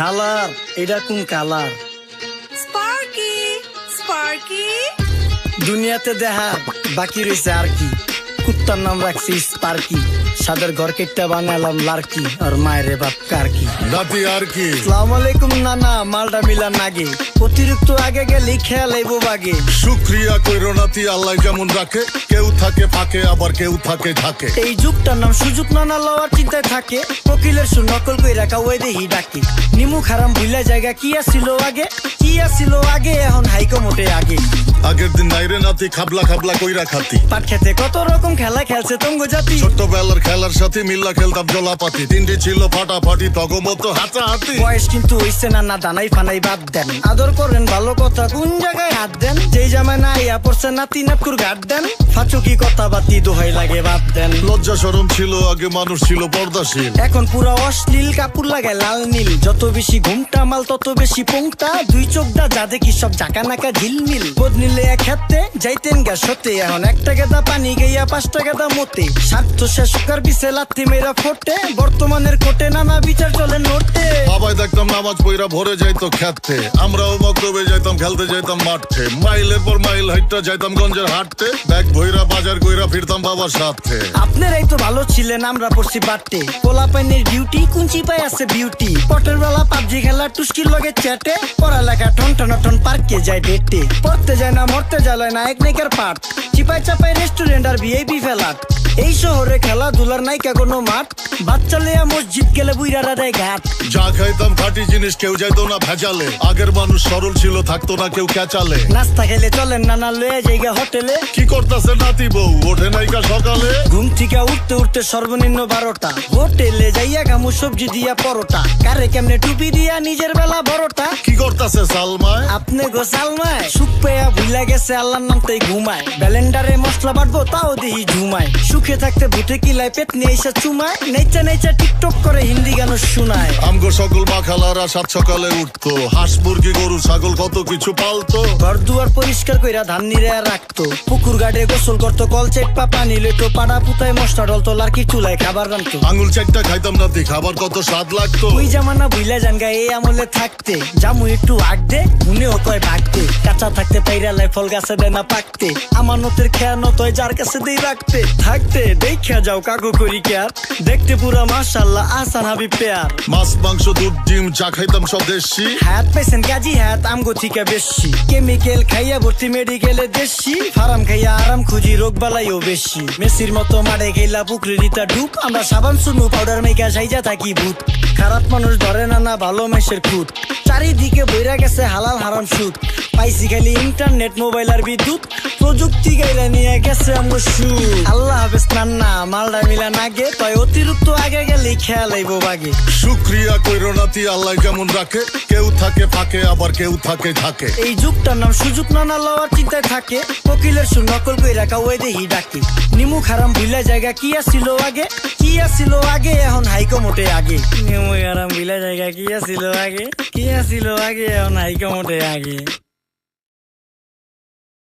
খালার এটা কোন কালার? স্পার্কি স্পার্কি দুনিয়াতে দেখার বাকি রয়েছে আর কি। কুত্তার নাম রাখছি স্পার্কি, সাদের ঘর কেটটা বানালাম লার্কি, আর মায়ের বাপ কার্কি। নাতি আর কি? আসসালামু আলাইকুম নানা, মালডা মিলা নাগে, অতিরিক্ত আগে গেলে খেয়াল আইবো বাগে। শুক্রিয়া কইরো নাতি, আল্লাহ যেমন রাখে, কেউ থাকে ফাঁকে আবার কেউ থাকে ঝাঁকে। এই যুগটার নাম সুযোগ নানা লওয়ার চিন্তায় থাকে, কোকিলের সুর নকল কই রাখা ওই দেহি ডাকে। নিমু খারাম ভুলা জায়গা কি আসিল আগে, কি আসিল আগে, এখন হাইকো মোটে আগে। আগের দিন নাইরে নাতি খাবলা খাবলা কইরা খাতি, পাট খেতে কত রকম খেলা খেলছে তঙ্গ জাতি। ছোট্টবেলার খেলার সাথে মিল্লা খেলতাম জলাপাতি, তিনটি ছিল ফাটাফাটি তগমতো হাতাহাতি। বয়স কিন্তু হইছে না দানাই ফানাই বাদ দেন, আদর করেন ভালো কথা কোন জায়গায় হাত দেন। যেই জামায় না ইয়া পড়ছে নাতি নাটকুর ঘাট দেন, ফাঁচুকি কথা বাতি দোহাই লাগে বাদ দেন। লজ্জা শরম ছিল আগে, মানুষ ছিল পর্দাশীল, এখন পুরো অশ্লীল কাপড় লাগায় লাল নীল। যত বেশি ঘুমটা মাল তত বেশি পোংটা, দুই চোখটা যা দেখি সব জাকা নাকা ঝিলমিল। বোধ নিলে এক হাতে যাইতেন গা সতে, এখন 1 টাকা পানি গাইয়া 5 টাকা মতে। স্বার্থ শেষ কার বিছে লাথি মেরা ফোটে, বর্তমানের কোটে নানা বিচার চলে নোটে। বাবাই দেখতাম নামাজ পইরা ভরে যাইতো খেতে, আমরাও মক্তবে যাইতাম খেলতে যাইতাম মাঠে। মাইলের পর মাইল হাইটটা যাইতাম গঞ্জের হাটতে, ব্যাগ ভইরা বাজার কইরা ফিরতাম বাবার সাথে। আপনারাই তো ভালো ছিলেন, আমরা পড়ছি বাটে। পোলা পাইনের ডিউটি কুঞ্চি পাই আছে বিউটি, পটের বেলা পাবজি খেলা টুস্কির লগে চ্যাটে। পড়ালেখা টন টন টন পার্কে যায় ডেটে, পড়তে যায় না মরতে যায় না এক নাইকার পাট। চিপাই চাপাই রেস্টুরেন্ট আর ভিআইপি ফেলাট, এই শহরে খেলাধুলার নাইকা কোনো মাঠ। বাচ্চা লেয়া মসজিদ গেলে বুইরারা দেয় ঘাট। যা খাইতাম খাঁটি জিনিস, কেউ যাইতো না ভেজালে। আগের মানুষ সরল ছিল, থাকতো না কেউ ক্যাচালে। নাস্তা খেলে চলেন নানা লয়ে জায়গা হোটেলে। কি করতাছে নাতি বউ, ওঠে নাইকা সকালে। ঘুম থেকে উঠতে উঠতে সর্বনিম্ন 12টা, হোটেলে যাইয়া গামু সবজি দিয়া পরোটা। কারে কেমনে টুপি দিয়া নিজের বেলা বড়টা। কি করতাছে সালমায়? আপনি গোসালমায় সুখ পেয়া ভুলা গেছে আল্লাহর নাম তাই ঘুমায়। ব্যালেন্ডারে মশলা বাটবো তাও দেহি ঝুমায়। সুখে থাকতে ভুটে কিলায় পেট নিয়ে এসে চুমায়। নেচা নেচা টিকটক করে হিন্দি গান শোনায়। আমগো সকল মাখালারা 7 সকালে উঠতো, হাঁস মুরগি গরু ছাগল কত কিছু পালতো। ঘর দুয়ার পরিষ্কার কইরা ধান নিরে রাখতো, পুকুর গাড়ে গোসল করতো, কল চেপা পানি লইতো। পাড়া পুতায় মশলা ডলতো, লার্কি চুলায় খাবার রান্তো। আঙুল চারটা খাইতাম নাতি, খাবার কত স্বাদ লাগতো। ওই জামানা ভুইলা জানগা এই আমলে থাকতে, জামু একটু আগ দে মনেও কয় ভাগতে। কাঁচা থাকতে পাইরালাই ফল গাছে দেয় না পাকতে, আমানতের খেয়ানত হয় যার কাছে দেই রাখতে। থাকতে দেখা যাও কাগো করি কেয়ার, দেখতে পুরা মাশাআল্লাহ আহসান হাবিব পেয়ার। মাছ মাংস দুধ ডিম যা খাইতাম সব দেশি, হাত পেছেন কাজী হাত আমগো থিকা বেশি। কেমিক্যাল খাইয়া ভর্তি মেডিকেলে দেশি, ফার্ম খাইয়া আরাম খুঁজি রোগ বালাইও বেশি। মেসির মতো মারে গেলা পুকুরে রিতা ডুব, আমরা সাবান সুনু পাউডার মেকা সাইজা থাকি ভূত। খারাপ মানুষ ধরে না ভালো মেসের খুঁত, চারিদিকে বইরা গেছে হালাল হারাম সুদ। পাইছি খালি ইন্টারনেট মোবাইল আর বিদ্যুৎ, প্রযুক্তি গাইলা নিয়ে গেছে আমগো সুদ। আল্লাহ হাফেজ নান্না, মালডা মিলা নাগে, তাই অতিরিক্ত আগে গেলে খেয়াল আইবো বাগে। শুক্রিয়া কইরো নাতি, আল্লাহ যেমন রাখে, কেউ থাকে ফাঁকে আবার কেউ থাকে ঝাঁকে। এই যুগটার নাম সুযোগ নানা লওয়ার চিন্তায় থাকে, কোকিলের সুর নকল কই রাখা ওই দেহি ডাকে। নিমু খারাম ভুলা জায়গা কি আসিল আগে, কি আসিল আগে, এখন হাইকো মোটে আগে। নিমু খারাম ভুলা জায়গা কি আসিল আগে, কি আসিল আগে, এখন হাইকো মোটে আগে।